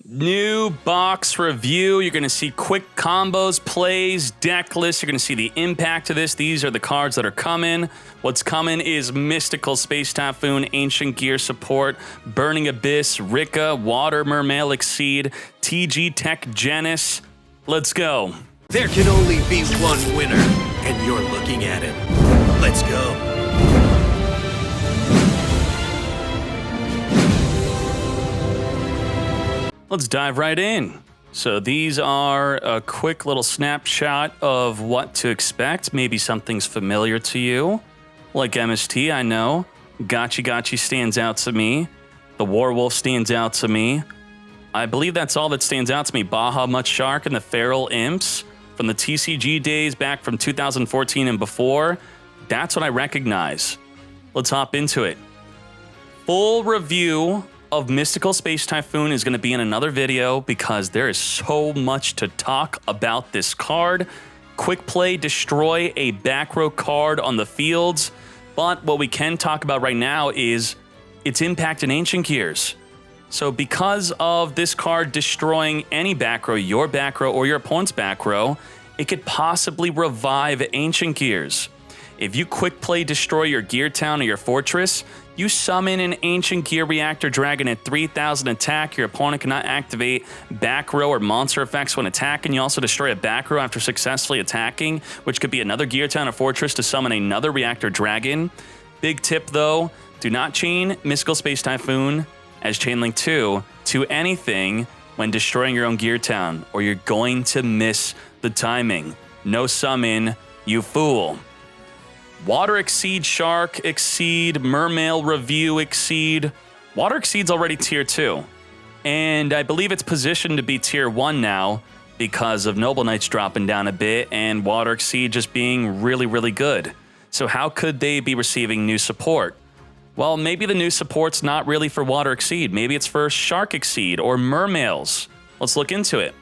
New box review. You're going to see quick combos, plays, deck lists. You're going to see the impact of this. These are the cards that are coming. What's coming is Mystical Space Typhoon, Ancient Gear Support, Burning Abyss, Rikka, Water Mermail Exceed, TG Tech Genis. Let's go. There can only be one winner, and you're looking at it. Let's go. Let's dive right in. So these are a quick little snapshot of what to expect. Maybe something's familiar to you. Like MST, I know. Gachi stands out to me. The Warwolf stands out to me. I believe that's all that stands out to me. Bajama Shark and the Feral Imps from the TCG days back from 2014 and before. That's what I recognize. Let's hop into it. Full review of Mystical Space Typhoon is going to be in another video because there is so much to talk about this card. Quick play, destroy a back row card on the fields. But what we can talk about right now is its impact in Ancient Gears. So because of this card destroying any back row, your back row or your opponent's back row, it could possibly revive Ancient Gears. If you quick play destroy your gear town or your fortress, you summon an Ancient Gear Reactor Dragon at 3,000 attack. Your opponent cannot activate back row or monster effects when attacking. You also destroy a back row after successfully attacking, which could be another gear town or fortress to summon another Reactor Dragon. Big tip though, do not chain Mystical Space Typhoon as Chainlink 2 to anything when destroying your own gear town, or you're going to miss the timing. No summon, you fool. WaterExceed Shark, Exceed, Mermail Review, Exceed. WaterExceed's already tier 2. And I believe it's positioned to be tier 1 now because of Noble Knights dropping down a bit and WaterExceed just being really, really good. So how could they be receiving new support? Well, maybe the new support's not really for WaterExceed. Maybe it's for Shark Exceed or Mermails. Let's look into it.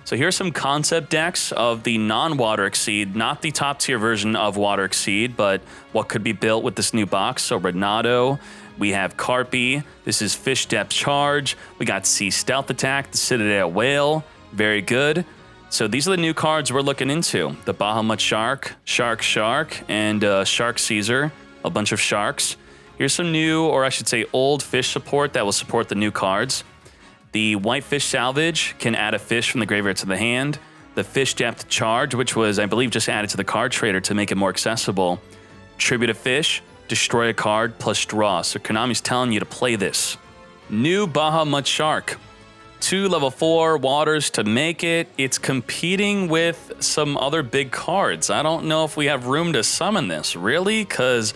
So here's some concept decks of the non-WaterExceed, not the top tier version of WaterExceed, but what could be built with this new box. So Renato, we have Carpy, this is Fish Depth Charge, we got Sea Stealth Attack, the Citadel Whale, very good. So these are the new cards we're looking into. The Bajama Shark, Shark, and Shark Caesar, a bunch of sharks. Here's some new, or I should say old fish support that will support the new cards. The Whitefish Salvage can add a fish from the graveyard to the hand. The Fish Depth Charge, which was, I believe, just added to the card trader to make it more accessible. Tribute a fish, destroy a card, plus draw. So Konami's telling you to play this. New Bajama Shark. 2 level 4 waters to make it. It's competing with some other big cards. I don't know if we have room to summon this, really, because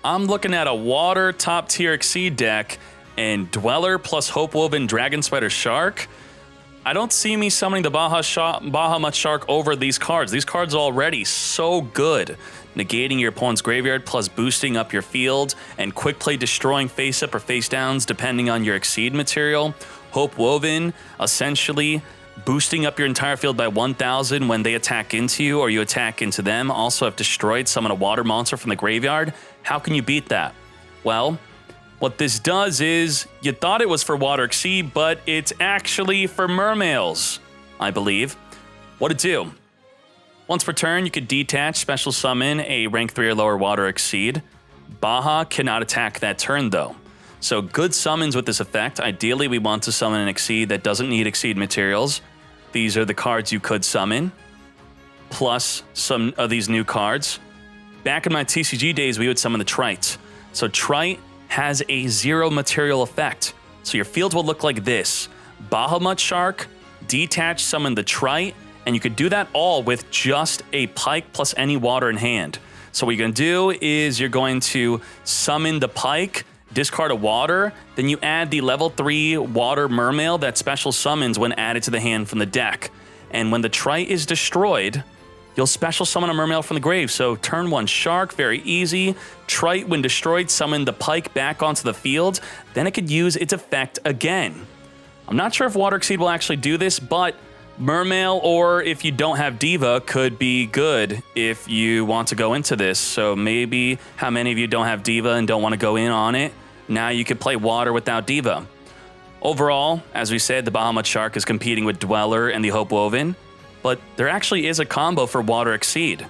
I'm looking at a water top tier Exceed deck and Dweller plus Hope Woven Dragon Spider Shark. I don't see me summoning the Bajama Shark over these cards. These cards are already so good. Negating your opponent's graveyard plus boosting up your field and quick play destroying face up or face downs depending on your Exceed material. Hope Woven, essentially boosting up your entire field by 1,000 when they attack into you or you attack into them. Also have destroyed, summon a water monster from the graveyard. How can you beat that? Well, what this does is, you thought it was for WaterExceed, but it's actually for Mermails, I believe. What'd it do? Once per turn, you could detach, special summon a rank 3 or lower WaterExceed. Baja cannot attack that turn though. So good summons with this effect. Ideally, we want to summon an Exceed that doesn't need Exceed materials. These are the cards you could summon, plus some of these new cards. Back in my TCG days, we would summon the Trite. So Trite has a 0 material effect. So your field will look like this. Bajama Shark, detach, summon the Trite, and you could do that all with just a Pike plus any water in hand. So what you're going to do is you're going to summon the Pike, discard a water, then you add the level 3 water Mermail that special summons when added to the hand from the deck. And when the Trite is destroyed, you'll special summon a Mermail from the grave. So turn 1 Shark, very easy. Trite, when destroyed, summon the Pike back onto the field. Then it could use its effect again. I'm not sure if WaterExceed will actually do this, but Mermail, or if you don't have Diva, could be good if you want to go into this. So maybe how many of you don't have Diva and don't want to go in on it? Now you could play Water without Diva. Overall, as we said, the Bajama Shark is competing with Dweller and the Hope Woven, but there actually is a combo for WaterExceed.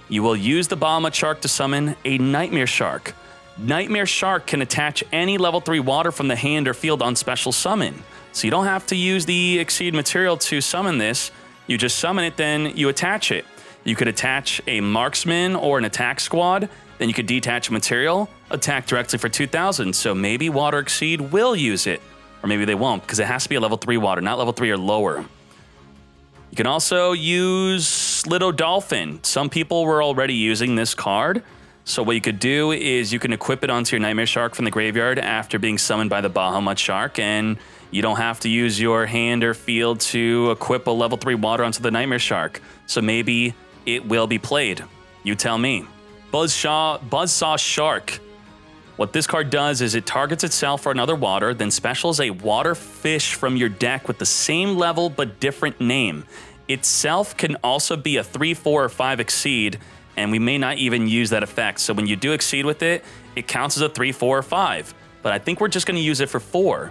You will use the Bajama Shark to summon a Nightmare Shark. Nightmare Shark can attach any level 3 water from the hand or field on special summon. So you don't have to use the Exceed material to summon this. You just summon it, then you attach it. You could attach a marksman or an attack squad, then you could detach material, attack directly for 2,000. So maybe WaterExceed will use it, or maybe they won't, because it has to be a level 3 water, not level 3 or lower. You can also use Little Dolphin. Some people were already using this card. So what you could do is you can equip it onto your Nightmare Shark from the graveyard after being summoned by the Bajama Shark, and you don't have to use your hand or field to equip a level 3 water onto the Nightmare Shark. So maybe it will be played. You tell me. Buzzsaw Shark. What this card does is it targets itself for another water, then specials a water fish from your deck with the same level but different name. Itself can also be a 3, 4, or 5 Exceed, and we may not even use that effect. So when you do Exceed with it, it counts as a 3, 4, or 5. But I think we're just going to use it for 4.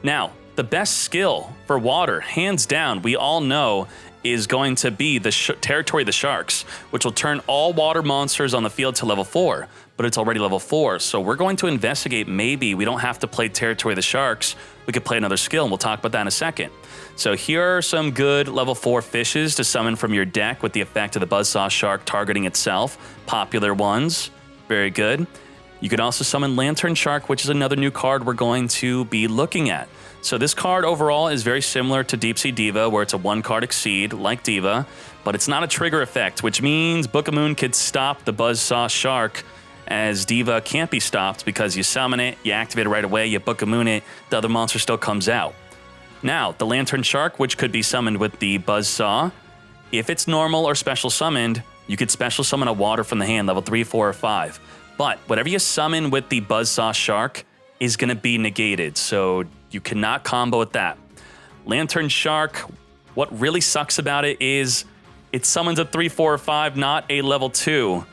Now, the best skill for water, hands down, we all know, is going to be the Territory of the Sharks, which will turn all water monsters on the field to level 4, but it's already level 4. So we're going to investigate maybe we don't have to play Territory of the Sharks. We could play another skill, and we'll talk about that in a second. So here are some good level 4 fishes to summon from your deck with the effect of the Buzzsaw Shark targeting itself. Popular ones. Very good. You could also summon Lantern Shark, which is another new card we're going to be looking at. So this card overall is very similar to Deep Sea Diva, where it's a 1-card Exceed, like Diva, but it's not a trigger effect, which means Book of Moon could stop the Buzzsaw Shark, as Diva can't be stopped because you summon it, you activate it right away, you Book of Moon it, the other monster still comes out. Now, the Lantern Shark, which could be summoned with the Buzzsaw, if it's normal or special summoned, you could special summon a water from the hand, level 3, 4, or 5. But whatever you summon with the Buzzsaw Shark is going to be negated, so you cannot combo with that. Lantern Shark, what really sucks about it is it summons a 3, 4, or 5, not a level 2.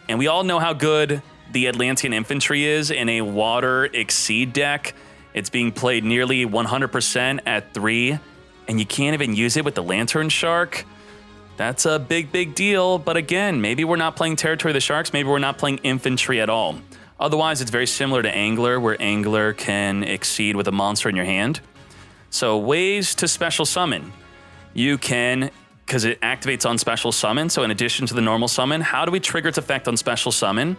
And we all know how good the Atlantean Infantry is in a WaterExceed deck. It's being played nearly 100% at 3, and you can't even use it with the Lantern Shark. That's a big, big deal. But again, maybe we're not playing Territory of the Sharks. Maybe we're not playing Infantry at all. Otherwise, it's very similar to Angler, where Angler can Exceed with a monster in your hand. So ways to special summon. You can, because it activates on special summon, so in addition to the normal summon, how do we trigger its effect on special summon?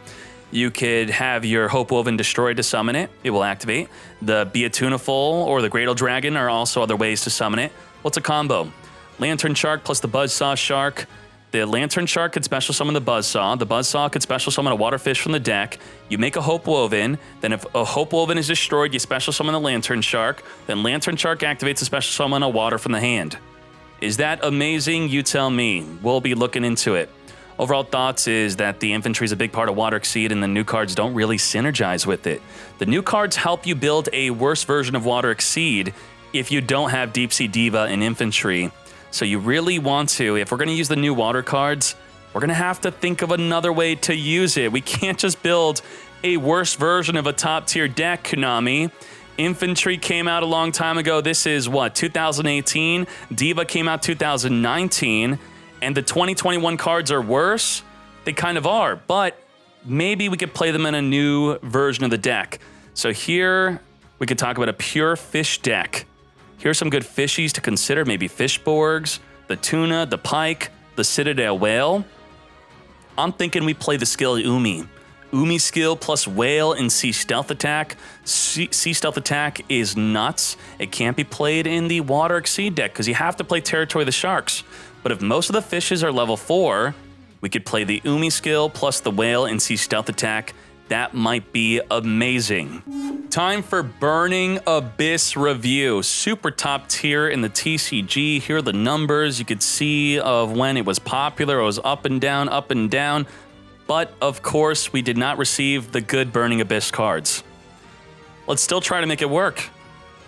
You could have your Hope Woven destroyed to summon it. It will activate. The Be a Tuneful or the Greater Dragon are also other ways to summon it. What's a combo? Lantern Shark plus the Buzzsaw Shark. The Lantern Shark could special summon the Buzzsaw. The Buzzsaw could special summon a Waterfish from the deck. You make a Hope Woven. Then if a Hope Woven is destroyed, you special summon the Lantern Shark. Then Lantern Shark activates a special summon a water from the hand. Is that amazing? You tell me. We'll be looking into it. Overall thoughts is that the infantry is a big part of WaterExceed, and the new cards don't really synergize with it. The new cards help you build a worse version of WaterExceed if you don't have Deep Sea Diva and infantry. So you really want to, if we're going to use the new water cards, we're going to have to think of another way to use it. We can't just build a worse version of a top tier deck, Konami. Infantry came out a long time ago. This is what, 2018? Diva came out 2019. And the 2021 cards are worse? They kind of are, but maybe we could play them in a new version of the deck. So here we could talk about a pure fish deck. Here's some good fishies to consider. Maybe Fishborgs, the Tuna, the Pike, the Citadel Whale. I'm thinking we play the skill Umi. Umi skill plus Whale and Sea Stealth Attack. Sea Stealth Attack is nuts. It can't be played in the WaterExceed deck because you have to play Territory of the Sharks. But if most of the fishes are level 4, we could play the Umi skill plus the Whale and Sea Stealth Attack. That might be amazing. Time for Burning Abyss review. Super top tier in the TCG. Here are the numbers you could see of when it was popular. It was up and down, up and down. But of course, we did not receive the good Burning Abyss cards. Let's still try to make it work.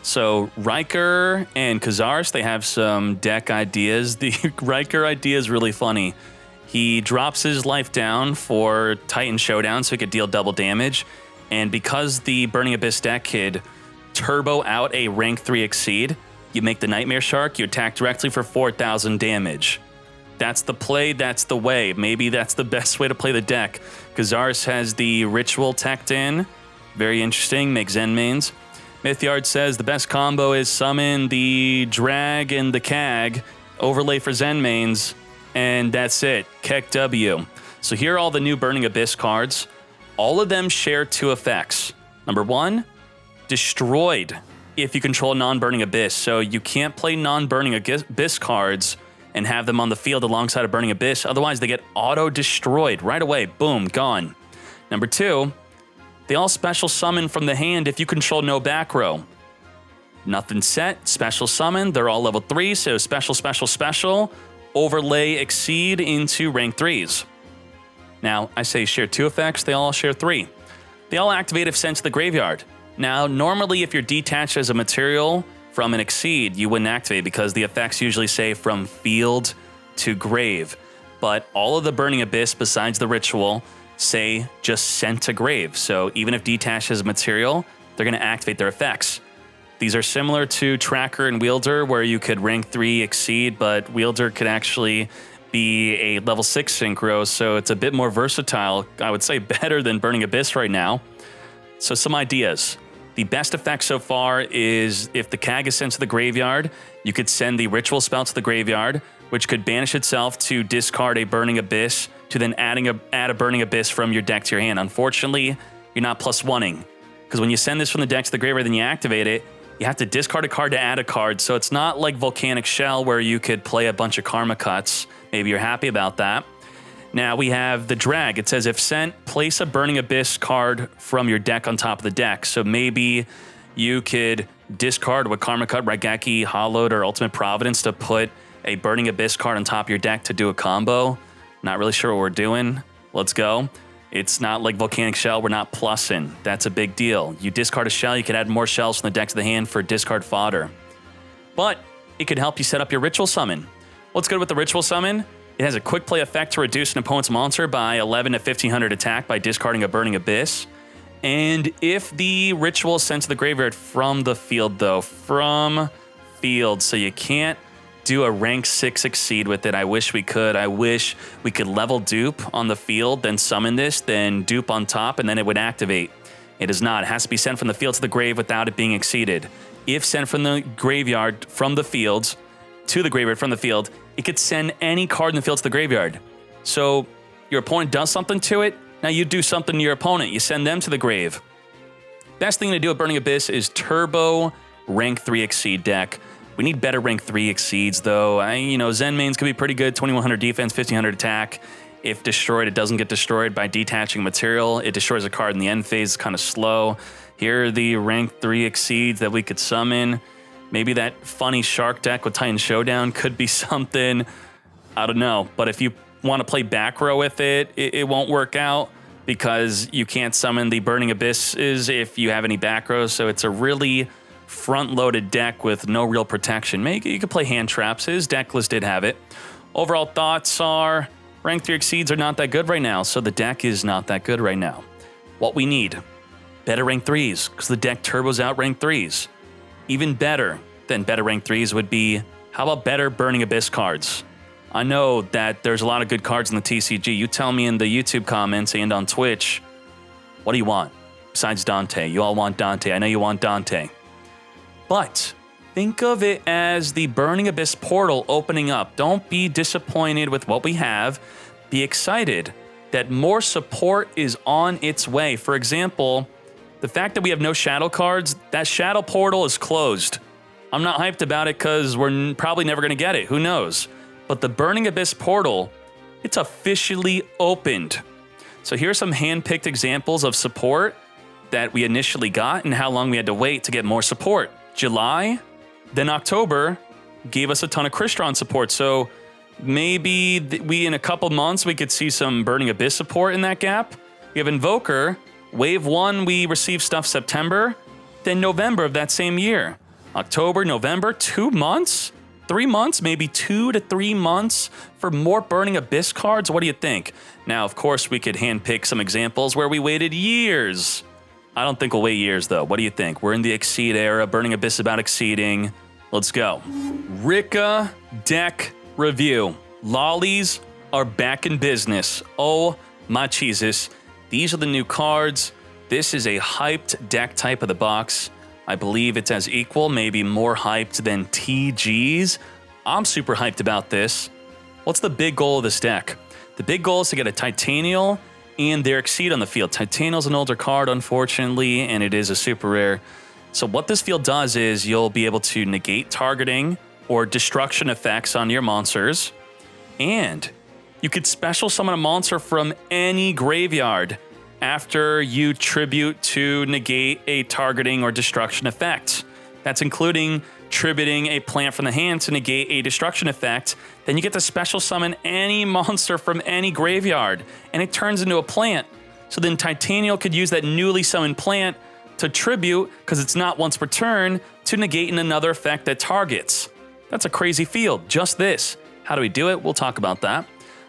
So Rikka and Kazaris, they have some deck ideas. The Rikka idea is really funny. He drops his life down for Titan Showdown so he could deal double damage. And because the Burning Abyss deck could turbo out a rank 3 Exceed. You make the Nightmare Shark, you attack directly for 4,000 damage. That's the play, that's the way. Maybe that's the best way to play the deck. Kazaris has the Ritual teched in. Very interesting, make Zen mains. Mythyard says the best combo is summon the Drag and the Kag, overlay for Zen mains, and that's it. Keck W. So here are all the new Burning Abyss cards. All of them share 2 effects. Number 1, destroyed if you control non-Burning Abyss. So you can't play non-Burning Abyss cards and have them on the field alongside a Burning Abyss. Otherwise, they get auto-destroyed right away. Boom, gone. Number 2, they all special summon from the hand if you control no back row. Nothing set, special summon. They're all level 3, so special, special, special. Overlay Exceed into rank 3s. Now, I say share 2 effects, they all share 3. They all activate if sent to the graveyard. Now, normally if you're detached as a material from an Exceed, you wouldn't activate because the effects usually say from field to grave. But all of the Burning Abyss besides the Ritual say just sent to grave. So even if detached as a material, they're going to activate their effects. These are similar to Tracker and Wielder, where you could rank 3 Exceed, but Wielder could actually be a level 6 synchro, so it's a bit more versatile. I would say better than Burning Abyss right now. So some ideas. The best effect so far is if the Kag is sent to the graveyard, you could send the Ritual spell to the graveyard, which could banish itself to discard a Burning Abyss, to then add a Burning Abyss from your deck to your hand. Unfortunately, you're not +1ing, because when you send this from the deck to the graveyard, then you activate it, you have to discard a card to add a card, so it's not like Volcanic Shell where you could play a bunch of Karma Cuts. Maybe you're happy about that. Now we have the Drag. It says if sent, place a Burning Abyss card from your deck on top of the deck. So maybe you could discard with Karma Cut, Raigeki, Hollowed, or Ultimate Providence to put a Burning Abyss card on top of your deck to do a combo. Not really sure what we're doing. Let's go. It's not like Volcanic Shell. We're not plussing. That's a big deal. You discard a shell, you can add more shells from the deck to the hand for discard fodder. But it could help you set up your Ritual Summon. What's good with the Ritual Summon? It has a quick play effect to reduce an opponent's monster by 11 to 1500 attack by discarding a Burning Abyss. And if the Ritual is sent to the graveyard from the field, though, from field, so you can't do a rank 6 Exceed with it. I wish we could. I wish we could level dupe on the field, then summon this, then dupe on top, and then it would activate. It is not. It has to be sent from the field to the grave without it being exceeded. If sent from the graveyard from the field to the graveyard from the field, it could send any card in the field to the graveyard. So your opponent does something to it, now you do something to your opponent. You send them to the grave. Best thing to do at Burning Abyss is turbo rank 3 Exceed deck. We need better rank 3 Exceeds, though. Zen mains could be pretty good. 2100 defense, 1500 attack. If destroyed, it doesn't get destroyed by detaching material. It destroys a card in the end phase. It's kind of slow. Here are the rank 3 Exceeds that we could summon. Maybe that funny Shark deck with Titan Showdown could be something. I don't know. But if you want to play back row with it, it won't work out because you can't summon the Burning Abysses if you have any back rows. So it's a really front-loaded deck with no real protection. Maybe you could play hand traps. His deck list did have it. Overall thoughts are rank 3 Exceeds are not that good right now, so the deck is not that good right now. What we need, better rank 3s, because the deck turbos out rank 3s. Even better than better rank 3s would be, how about better Burning Abyss cards? I know that there's a lot of good cards in the TCG. You tell me in the YouTube comments and on Twitch, what do you want? Besides Dante. You all want Dante. I know you want Dante. But think of it as the Burning Abyss portal opening up. Don't be disappointed with what we have. Be excited that more support is on its way. For example, the fact that we have no shadow cards, that shadow portal is closed. I'm not hyped about it because we're probably never going to get it. Who knows? But the Burning Abyss portal, it's officially opened. So here's some hand-picked examples of support that we initially got and how long we had to wait to get more support. July, then October gave us a ton of Crystron support. So maybe in a couple months, we could see some Burning Abyss support in that gap. We have Invoker. Wave 1, we received stuff September, then November of that same year. October, November, 2 months? 3 months, maybe 2 to 3 months for more Burning Abyss cards? What do you think? Now, of course, we could handpick some examples where we waited years I don't think we'll wait years, though. What do you think? We're in the Exceed era. Burning Abyss about exceeding. Let's go. Rikka deck review. Lollies are back in business. Oh, my Jesus. These are the new cards. This is a hyped deck type of the box. I believe it's as equal, maybe more hyped than TG's. I'm super hyped about this. What's the big goal of this deck? The big goal is to get a Titanial and their Exceed on the field. Titanial's an older card, unfortunately, and it is a super rare. So what this field does is you'll be able to negate targeting or destruction effects on your monsters, and you could special summon a monster from any graveyard after you tribute to negate a targeting or destruction effect. That's including tributing a plant from the hand to negate a destruction effect. Then you get to special summon any monster from any graveyard, and it turns into a plant. So then Titanial could use that newly summoned plant to tribute, because it's not once per turn, to negating another effect that targets. That's a crazy field, just this. How do we do it? We'll talk about that.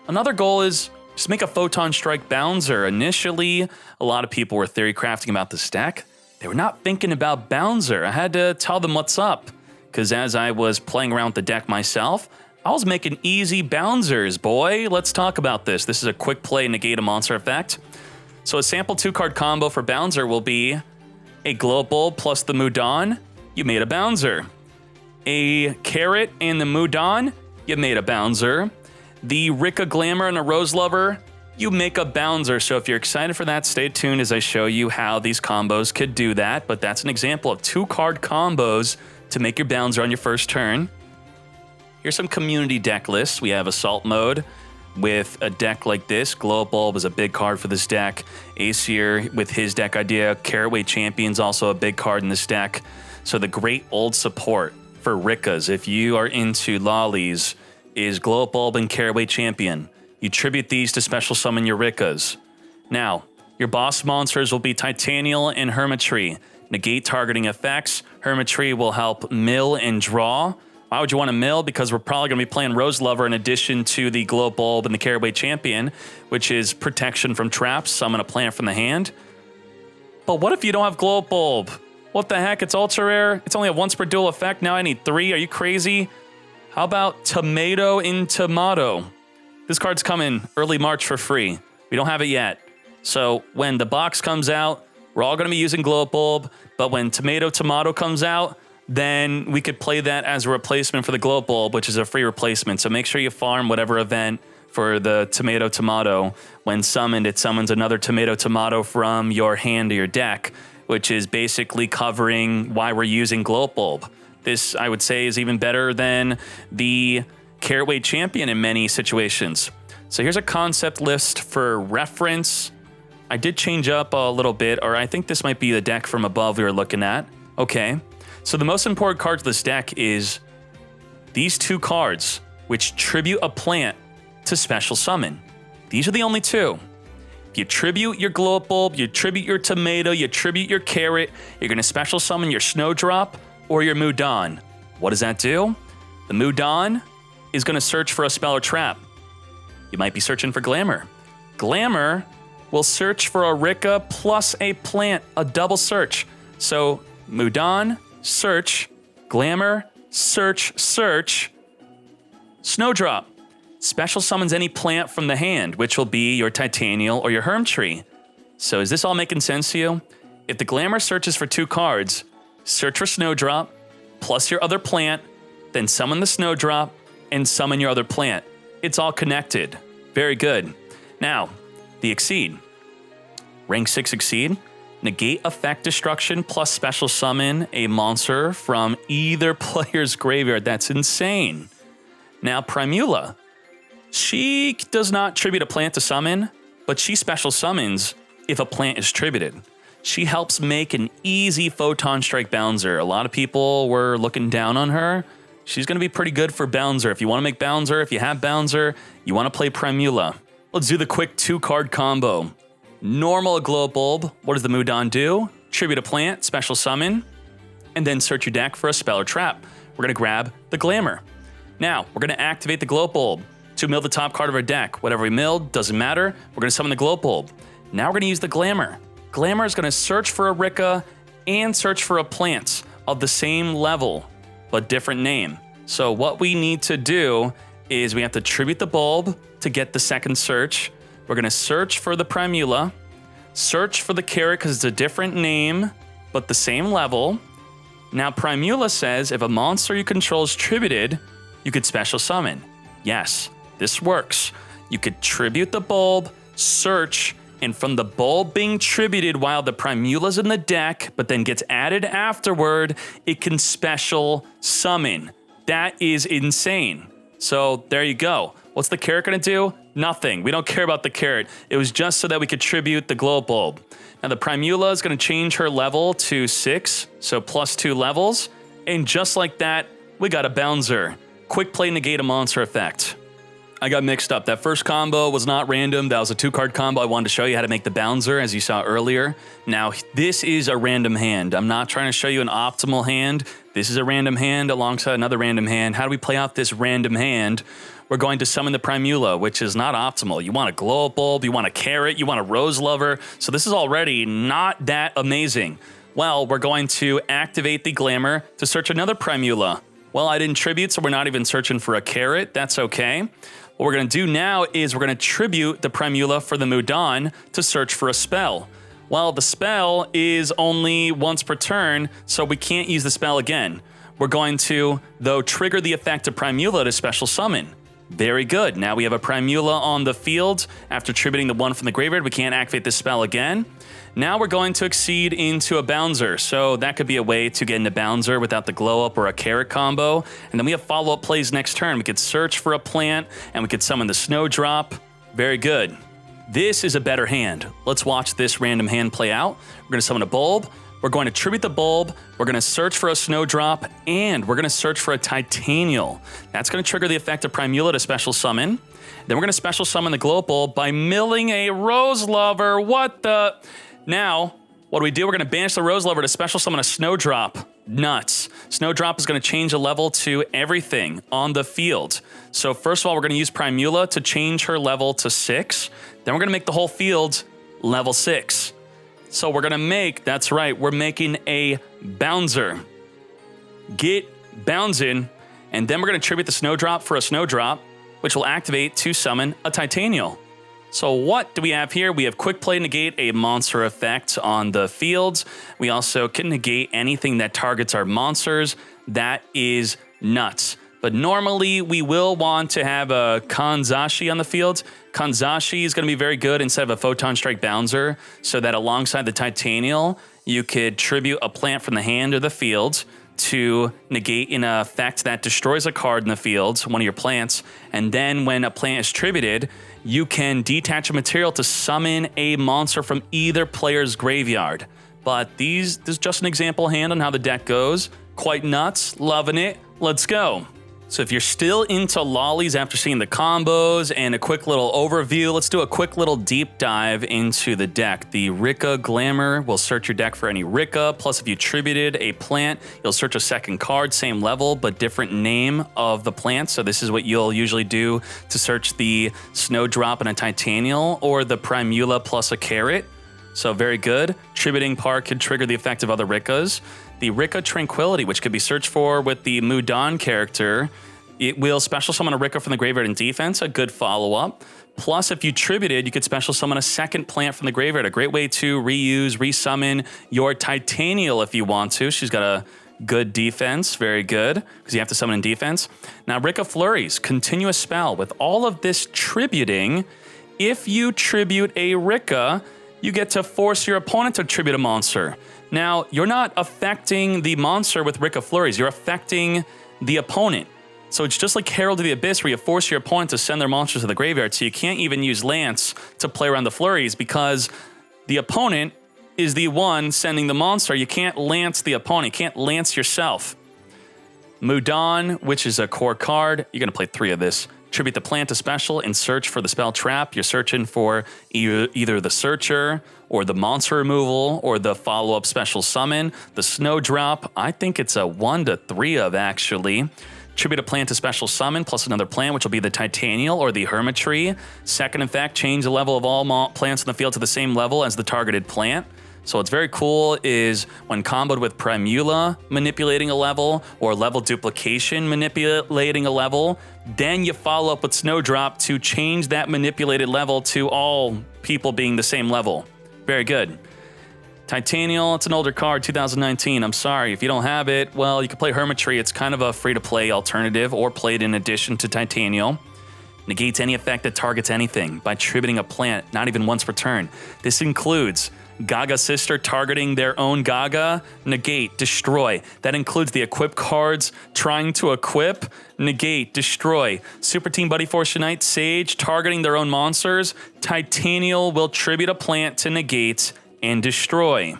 Another goal is just make a Photon Strike Bouncer. Initially, a lot of people were theory crafting about this deck. They were not thinking about Bouncer. I had to tell them what's up, because as I was playing around with the deck myself, I was making easy Bouncers, boy. Let's talk about this. This is a quick play negate a monster effect. So a sample 2-card combo for Bouncer will be a Glow Bulb plus the Mudan, you made a Bouncer. A Carrot and the Mudan, you made a Bouncer. The Rikka Glamour and a Rose Lover, you make a Bouncer. So if you're excited for that, stay tuned as I show you how these combos could do that. But that's an example of 2-card combos to make your Bouncer on your first turn. Here's some community deck lists. We have Assault Mode with a deck like this. Glow Bulb is a big card for this deck. Aesir with his deck idea. Caraway Champion's also a big card in this deck. So the great old support for Rikkas, if you are into lollies, is Glow Bulb and Caraway Champion. You tribute these to special summon your Rikkas. Now, your boss monsters will be Titanial and Hermitry. Negate targeting effects. Hermitry will help mill and draw. Why would you want to mill? Because we're probably going to be playing Rose Lover in addition to the Glow Bulb and the Caraway Champion, which is protection from traps, summon a plant from the hand. But what if you don't have Glow Bulb? What the heck? It's ultra rare. It's only a once per duel effect. Now I need 3. Are you crazy? How about Tomato in Tomato? This card's coming early March for free. We don't have it yet. So when the box comes out, we're all going to be using Glow Bulb. But when Tomato comes out, then we could play that as a replacement for the Glow Bulb, which is a free replacement. So make sure you farm whatever event for the Tomato. When summoned, it summons another Tomato from your hand to your deck, which is basically covering why we're using Glow Bulb. This, I would say, is even better than the Caraway Champion in many situations. So here's a concept list for reference. I did change up a little bit, or I think this might be the deck from above we were looking at. Okay, so the most important card to this deck is these 2 cards, which tribute a plant to special summon. These are the only 2. If you tribute your Glow Bulb, you tribute your Tomato, you tribute your Carrot, you're going to special summon your Snowdrop or your Mudan. What does that do? The Mudan is going to search for a spell or trap. You might be searching for Glamour. Glamour will search for a Rikka plus a plant, a double search. So Mudan, search, Glamour, search, Snowdrop. Special summons any plant from the hand, which will be your Titanial or your Hermitry. So is this all making sense to you? If the Glamour searches for 2 cards, search for Snowdrop, plus your other plant, then summon the Snowdrop, and summon your other plant. It's all connected. Very good. Now, the Exceed. Rank 6 Exceed. Negate effect destruction plus special summon a monster from either player's graveyard. That's insane. Now, Primula. She does not tribute a plant to summon, but she special summons if a plant is tributed. She helps make an easy Photon Strike Bouncer. A lot of people were looking down on her. She's going to be pretty good for Bouncer. If you want to make Bouncer, if you have Bouncer, you want to play Primula. Let's do the quick 2-card combo. Normal Glow Bulb. What does the Mudan do? Tribute a plant, special summon, and then search your deck for a spell or trap. We're going to grab the Glamour. Now, we're going to activate the Glow Bulb to mill the top card of our deck. Whatever we milled, doesn't matter. We're going to summon the Glow Bulb. Now we're going to use the Glamour. Glamour is going to search for a Rikka and search for a plant of the same level, but different name. So what we need to do is we have to tribute the bulb to get the second search. We're going to search for the Primula, search for the carrot because it's a different name, but the same level. Now Primula says if a monster you control is tributed, you could special summon. Yes, this works. You could tribute the bulb, search, and from the bulb being tributed while the Primula's in the deck, but then gets added afterward, it can special summon. That is insane. So there you go. What's the carrot gonna do? Nothing. We don't care about the carrot. It was just so that we could tribute the glow bulb. Now the Primula is gonna change her level to 6, so +2 levels. And just like that, we got a Bouncer. Quick play negate a monster effect. I got mixed up. That first combo was not random. That was a 2-card combo. I wanted to show you how to make the Bouncer, as you saw earlier. Now, this is a random hand. I'm not trying to show you an optimal hand. This is a random hand alongside another random hand. How do we play out this random hand? We're going to summon the Primula, which is not optimal. You want a glow bulb, you want a carrot, you want a rose lover. So this is already not that amazing. Well, we're going to activate the Glamour to search another Primula. Well, I didn't tribute, so we're not even searching for a carrot. That's okay. What we're going to do now is we're going to tribute the Primula for the Mudan to search for a spell. Well, the spell is only once per turn, so we can't use the spell again. We're going to, though, trigger the effect of Primula to special summon. Very good. Now we have a Primula on the field. After tributing the one from the graveyard, we can't activate this spell again. Now we're going to exceed into a Bouncer. So that could be a way to get into Bouncer without the glow up or a carrot combo. And then we have follow-up plays next turn. We could search for a plant and we could summon the Snowdrop. Very good. This is a better hand. Let's watch this random hand play out. We're going to summon a bulb. We're going to tribute the bulb. We're going to search for a Snowdrop, and we're going to search for a Titanial. That's going to trigger the effect of Primula to special summon. Then we're going to special summon the glow bulb by milling a Rose Lover. What the? Now, what do? We're going to banish the Rose Lover to special summon a Snowdrop. Nuts. Snowdrop is going to change a level to everything on the field. So first of all, we're going to use Primula to change her level to 6. Then we're going to make the whole field level 6. So we're going to make, that's right, we're making a Bouncer. Get bouncing, and then we're going to tribute the Snowdrop for a Snowdrop, which will activate to summon a Titanial. So what do we have here? We have quick play negate a monster effect on the fields. We also can negate anything that targets our monsters. That is nuts. But normally we will want to have a Kanzashi on the field. Kanzashi is going to be very good instead of a Photon Strike Bouncer, so that alongside the Titanial, you could tribute a plant from the hand or the field to negate an effect that destroys a card in the field, one of your plants. And then when a plant is tributed, you can detach a material to summon a monster from either player's graveyard. But this is just an example hand on how the deck goes. Quite nuts, loving it. Let's go. So if you're still into lollies after seeing the combos and a quick little overview, let's do a quick little deep dive into the deck. The Rikka Glamour will search your deck for any Rikka, plus if you tributed a plant, you'll search a second card, same level, but different name of the plant. So this is what you'll usually do to search the Snowdrop and a Titanial, or the Primula plus a carrot. So very good. Tributing part can trigger the effect of other Rikkas. The Rikka Tranquility, which could be searched for with the Mudan character, it will special summon a Rikka from the graveyard in defense, a good follow-up. Plus, if you tributed, you could special summon a second plant from the graveyard, a great way to reuse, resummon your Titanial if you want to. She's got a good defense, very good, because you have to summon in defense. Now, Rikka Flurries, continuous spell. With all of this tributing, if you tribute a Rikka, you get to force your opponent to tribute a monster. Now, you're not affecting the monster with Rikka Flurries, you're affecting the opponent. So it's just like Herald of the Abyss, where you force your opponent to send their monsters to the graveyard, so you can't even use Lance to play around the Flurries because the opponent is the one sending the monster. You can't Lance the opponent, you can't Lance yourself. Mudan, which is a core card, you're going to play 3 of this. Tribute the plant to special and search for the spell trap. You're searching for either the searcher or the monster removal or the follow-up special summon. The Snowdrop, I think it's a 1 to 3 of actually. Tribute a plant to special summon plus another plant, which will be the Titanial or the Hermitry. Second effect, change the level of all plants in the field to the same level as the targeted plant. So what's very cool is when comboed with Primula manipulating a level or level duplication manipulating a level, then you follow up with Snowdrop to change that manipulated level to all people being the same level. Very good. Titanial, it's an older card, 2019. I'm sorry, if you don't have it, well, you can play Hermitry. It's kind of a free-to-play alternative or played in addition to Titanial. Negates any effect that targets anything by tributing a plant, not even once per turn. This includes Gaga Sister targeting their own Gaga, negate, destroy. That includes the equip cards trying to equip, negate, destroy. Super Team Buddy Force Unite, Sage targeting their own monsters. Titanial will tribute a plant to negate and destroy.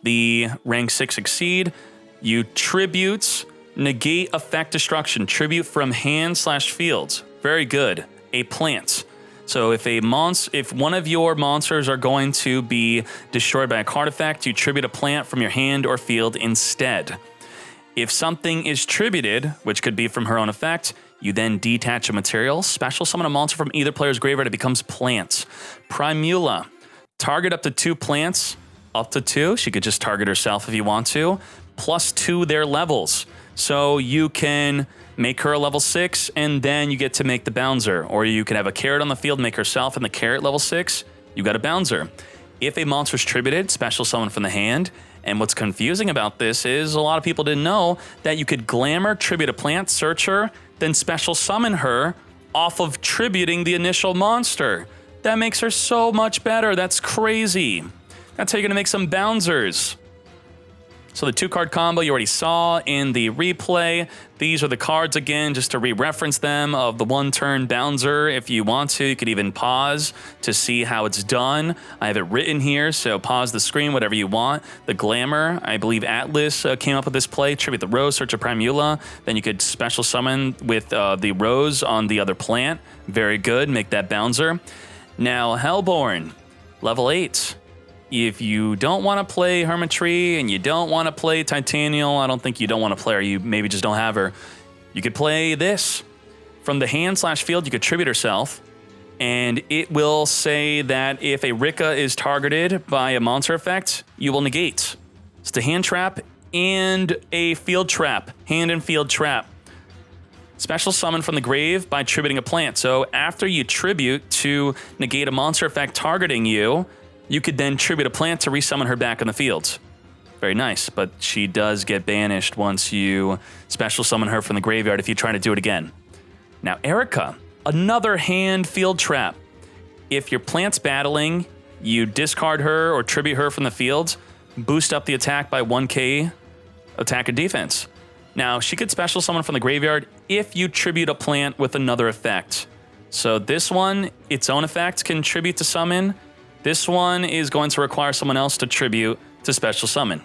The rank 6 Exceed, you tribute, negate effect destruction, tribute from hand/fields. Very good. A plant. So if one of your monsters are going to be destroyed by a card effect, you tribute a plant from your hand or field instead. If something is tributed, which could be from her own effect, you then detach a material, special summon a monster from either player's graveyard, it becomes plants. Primula, target up to 2 plants, up to 2. She could just target herself if you want to, +2 their levels. So you can make her a level 6, and then you get to make the Bouncer. Or you can have a carrot on the field, make herself and the carrot level 6, you got a Bouncer. If a monster's tributed, special summon from the hand. And what's confusing about this is a lot of people didn't know that you could Glamour, tribute a plant, search her, then special summon her off of tributing the initial monster. That makes her so much better. That's crazy. That's how you're gonna make some Bouncers. So the 2-card combo you already saw in the replay. These are the cards again, just to re-reference them, of the 1-turn Bouncer. If you want to, you could even pause to see how it's done. I have it written here, so pause the screen, whatever you want. The Glamour, I believe Atlas came up with this play. Tribute the Rose, search a Primula. Then you could special summon with the Rose on the other plant. Very good, make that Bouncer. Now Hellborn, level 8. If you don't want to play Hermitry and you don't want to play Titanial, I don't think you don't want to play her, you maybe just don't have her. You could play this. From the hand/field, you could tribute herself, and it will say that if a Rikka is targeted by a monster effect, you will negate. It's a hand trap and a field trap, hand and field trap. Special summon from the grave by tributing a plant. So after you tribute to negate a monster effect targeting you, you could then tribute a plant to resummon her back on the field. Very nice, but she does get banished once you special summon her from the graveyard if you try to do it again. Now Erica, another hand field trap. If your plant's battling, you discard her or tribute her from the field, boost up the attack by 1k attack and defense. Now she could special summon from the graveyard if you tribute a plant with another effect. So this one, its own effect can tribute to summon. This one is going to require someone else to tribute to special summon.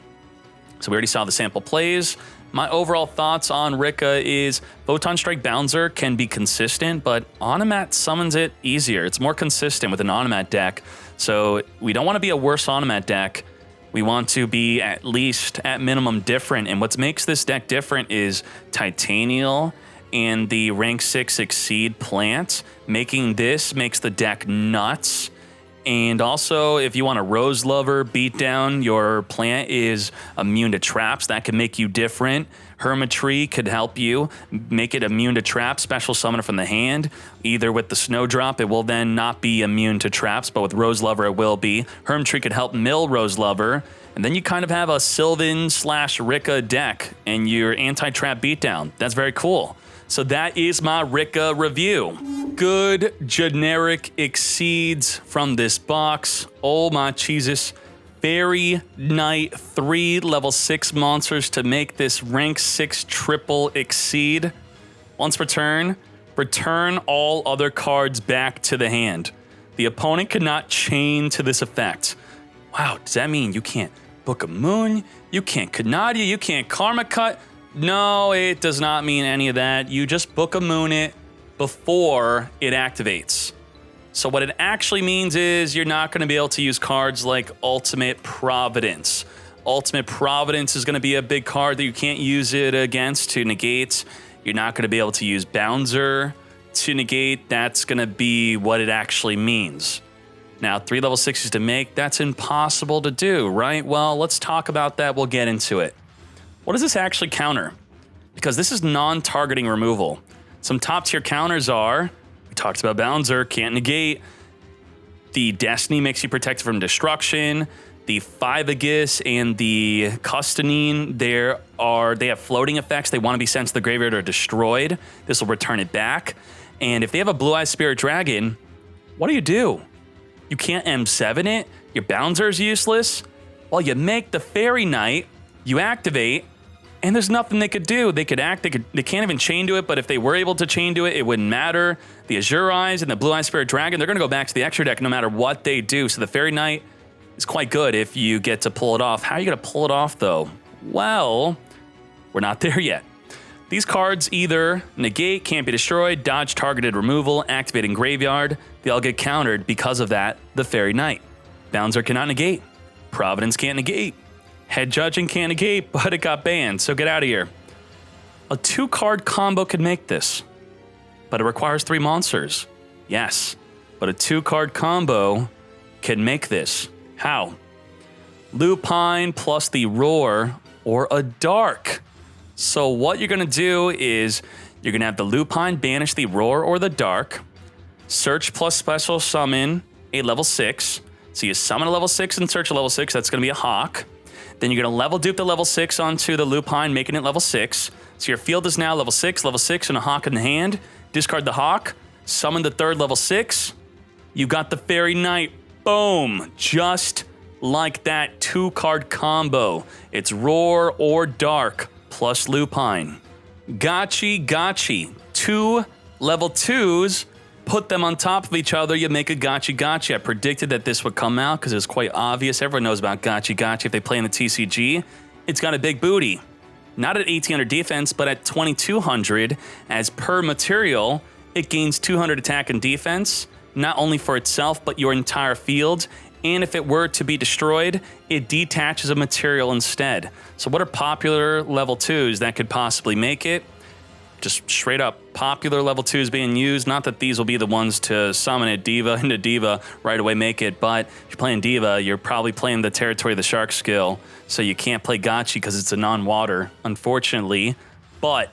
So we already saw the sample plays. My overall thoughts on Rikka is Photon Strike Bouncer can be consistent, but Onomat summons it easier. It's more consistent with an Onomat deck. So we don't want to be a worse Onomat deck. We want to be at least, at minimum, different. And what makes this deck different is Titanial and the rank 6 Exceed plant. Making this makes the deck nuts. And also, if you want a Rose Lover beatdown, your plant is immune to traps. That can make you different. Hermitry could help you make it immune to traps. Special summon it from the hand. Either with the Snowdrop, it will then not be immune to traps, but with Rose Lover, it will be. Hermitry could help mill Rose Lover. And then you kind of have a Sylvan/Rikka deck and your anti-trap beatdown. That's very cool. So that is my Rikka review. Good generic exceeds from this box. Oh my Jesus. Fairy Knight 3 level 6 monsters to make this rank 6 triple exceed. Once per turn, return all other cards back to the hand. The opponent cannot chain to this effect. Wow, does that mean you can't Book of Moon? You can't Kanadia? You can't Karma Cut? No, it does not mean any of that. You just Book of Moon it before it activates. So what it actually means is you're not going to be able to use cards like Ultimate Providence. Ultimate Providence is going to be a big card that you can't use it against to negate. You're not going to be able to use Bouncer to negate. That's going to be what it actually means. Now, 3 level 6s to make, that's impossible to do, right? Well, let's talk about that. We'll get into it. What does this actually counter? Because this is non-targeting removal. Some top tier counters are, we talked about Bouncer, can't negate. The Destiny makes you protected from destruction. The Fivagus and the Custanine, they have floating effects. They want to be sent to the graveyard or destroyed. This will return it back. And if they have a Blue-Eyed Spirit Dragon, what do? You can't M7 it. Your Bouncer's useless. Well, you make the Fairy Knight, you activate, and there's nothing they could do. They could act, they can't even chain to it, but if they were able to chain to it, it wouldn't matter. The Azure Eyes and the Blue-Eyed Spirit Dragon, they're going to go back to the extra deck no matter what they do. So the Fairy Knight is quite good if you get to pull it off. How are you going to pull it off, though? Well, we're not there yet. These cards either negate, can't be destroyed, dodge targeted removal, activating graveyard. They all get countered because of that. The Fairy Knight. Bouncer cannot negate. Providence can't negate. Head Judging can't negate, but it got banned, so get out of here. A 2-card combo could make this, but it requires 3 monsters. Yes, but a 2-card combo can make this. How? Lupine plus the Roar or a Dark. So what you're going to do is you're going to have the Lupine banish the Roar or the Dark, search plus special summon a level 6. So you summon a level 6 and search a level 6. That's going to be a Hawk. Then you're going to level dupe the level 6 onto the Lupine, making it level 6. So your field is now level 6, and a Hawk in the hand. Discard the Hawk, summon the 3rd level 6. You got the Fairy Knight. Boom. Just like that 2-card combo. It's Roar or Dark plus Lupine. Gotchi. 2 level 2s. Put them on top of each other, you make a Gotchi. I predicted that this would come out because it's quite obvious. Everyone knows about Gotchi. If they play in the TCG, it's got a big booty. Not at 1800 defense, but at 2200, as per material, it gains 200 attack and defense, not only for itself, but your entire field. And if it were to be destroyed, it detaches a material instead. So what are popular level 2s that could possibly make it? Just straight up popular level 2s being used. Not that these will be the ones to summon a Diva into Diva right away make it, but if you're playing Diva, you're probably playing the territory of the Shark skill, so you can't play Gotchi because it's a non-water, unfortunately. But,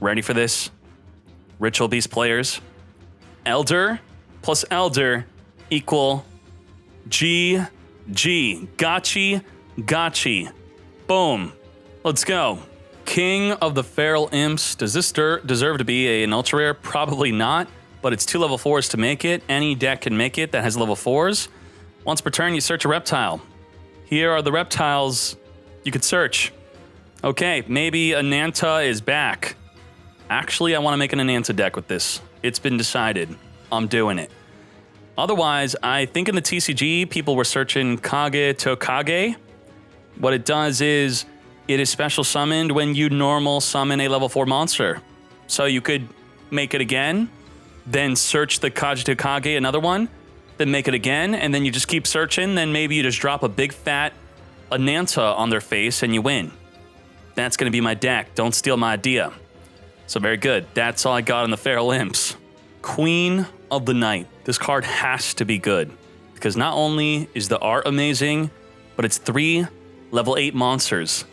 ready for this? Ritual Beast players. Elder plus Elder equal GG. Gotchi. Boom. Let's go. King of the Feral Imps. Does this deserve to be an ultra rare? Probably not, but it's 2 level 4s to make it. Any deck can make it that has level 4s. Once per turn, you search a reptile. Here are the reptiles you could search. Okay, maybe Ananta is back. Actually, I want to make an Ananta deck with this. It's been decided. I'm doing it. Otherwise, I think in the TCG, people were searching Kage to Kage. What it does is it is special summoned when you normal summon a level 4 monster. So you could make it again, then search the Kage to Kage, another one, then make it again, and then you just keep searching, then maybe you just drop a big fat Ananta on their face and you win. That's going to be my deck. Don't steal my idea. So very good. That's all I got on the Feral Imps. Queen of the Night. This card has to be good, because not only is the art amazing, but it's 3 level 8 monsters.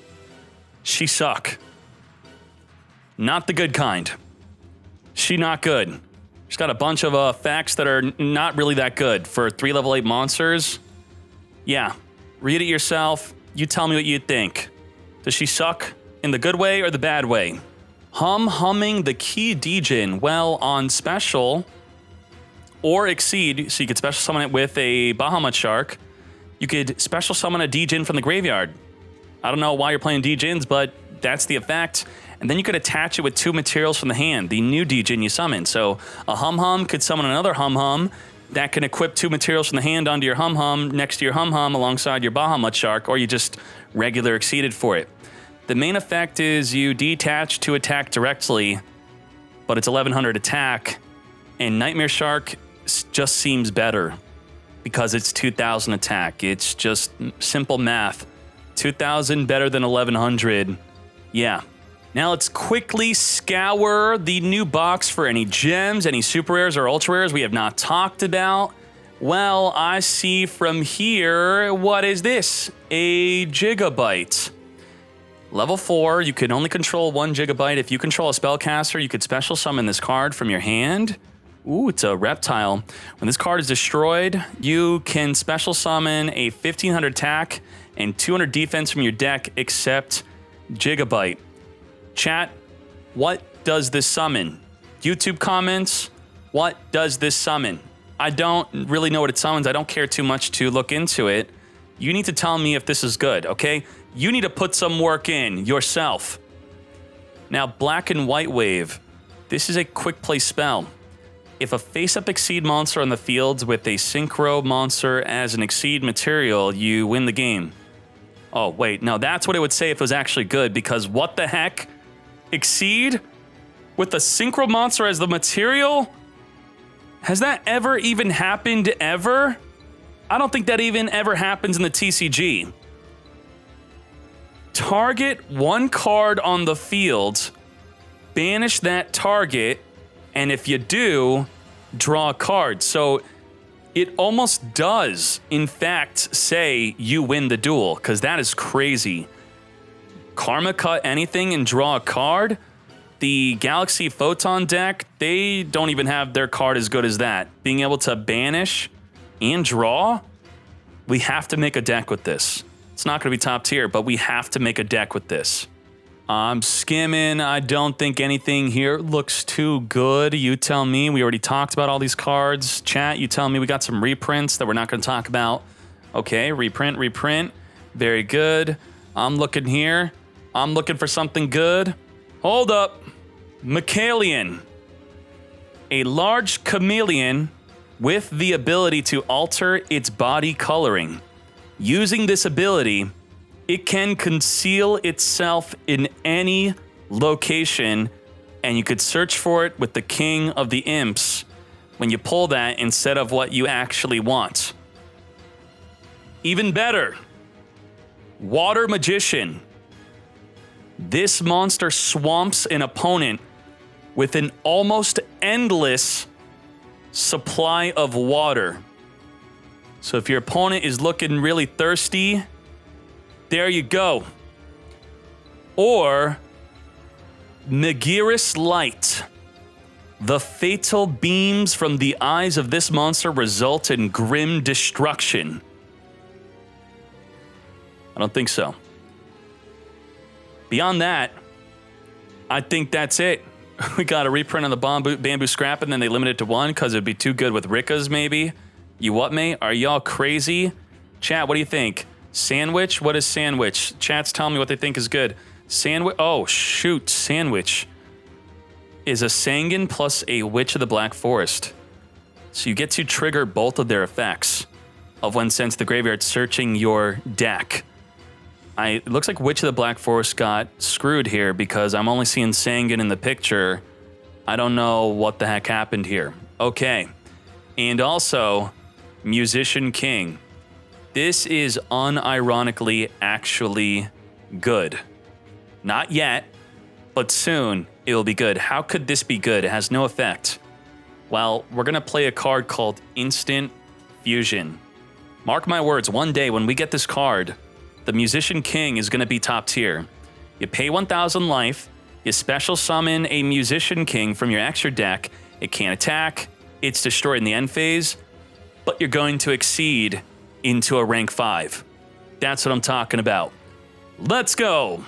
She suck. Not the good kind. She not good. She's got a bunch of facts that are not really that good for 3 level 8 monsters. Yeah, read it yourself. You tell me what you think. Does she suck in the good way or the bad way? Humming the key Djinn. Well, on special or exceed, so you could special summon it with a Bajama Shark. You could special summon a Djinn from the graveyard. I don't know why you're playing Djinns, but that's the effect. And then you could attach it with 2 materials from the hand, the new Djinn you summon. So a Hum could summon another Hum that can equip 2 materials from the hand onto your Hum next to your Hum alongside your Bajama Shark, or you just regular exceeded for it. The main effect is you detach to attack directly, but it's 1100 attack, and Nightmare Shark just seems better because it's 2000 attack. It's just simple math. 2,000 better than 1,100. Yeah. Now let's quickly scour the new box for any gems, any super rares or ultra rares we have not talked about. Well, I see from here, what is this? A gigabyte. Level 4, you can only control 1 gigabyte. If you control a spellcaster, you could special summon this card from your hand. Ooh, it's a reptile. When this card is destroyed, you can special summon a 1500 attack and 200 defense from your deck, except gigabyte. Chat, what does this summon? YouTube comments, what does this summon? I don't really know what it summons. I don't care too much to look into it. You need to tell me if this is good, okay? You need to put some work in yourself. Now, Black and White Wave. This is a quick play spell. If a face-up Exceed monster on the field with a Synchro monster as an Exceed material, you win the game. Oh, wait, no, that's what it would say if it was actually good, because what the heck? Exceed with a Synchro monster as the material? Has that ever even happened ever? I don't think that even ever happens in the TCG. Target one card on the field, banish that target, and if you do, draw a card. So it almost does, in fact, say you win the duel, because that is crazy. Karma cut anything and draw a card? The Galaxy Photon deck, they don't even have their card as good as that. Being able to banish and draw, we have to make a deck with this. It's not going to be top tier, but we have to make a deck with this. I'm skimming. I don't think anything here looks too good. You tell me. We already talked about all these cards. Chat, you tell me. We got some reprints that we're not going to talk about. Okay, reprint. Very good. I'm looking here. I'm looking for something good. Hold up. Mechalian. A large chameleon with the ability to alter its body coloring. Using this ability, it can conceal itself in any location, and you could search for it with the King of the Imps when you pull that instead of what you actually want. Even better, Water Magician. This monster swamps an opponent with an almost endless supply of water. So if your opponent is looking really thirsty, there you go. Or Megaris Light. The fatal beams from the eyes of this monster result in grim destruction. I don't think so. Beyond that, I think that's it. We got a reprint on the bamboo scrap, and then they limit it to 1 because it'd be too good with Rikkas, maybe. You what, mate? Are y'all crazy? Chat, what do you think? Sandwich? What is sandwich? Chat's telling me what they think is good. Sandwich? Oh, shoot. Sandwich is a Sangan plus a Witch of the Black Forest. So you get to trigger both of their effects of when sent to the graveyard searching your deck. It looks like Witch of the Black Forest got screwed here because I'm only seeing Sangan in the picture. I don't know what the heck happened here. Okay. And also, Musician King. This is unironically actually good. Not yet, but soon it will be good. How could this be good? It has no effect. Well, we're going to play a card called Instant Fusion. Mark my words, one day when we get this card, the Musician King is going to be top tier. You pay 1,000 life, you special summon a Musician King from your extra deck. It can't attack, it's destroyed in the end phase, but you're going to exceed into a rank 5. That's what I'm talking about. Let's go!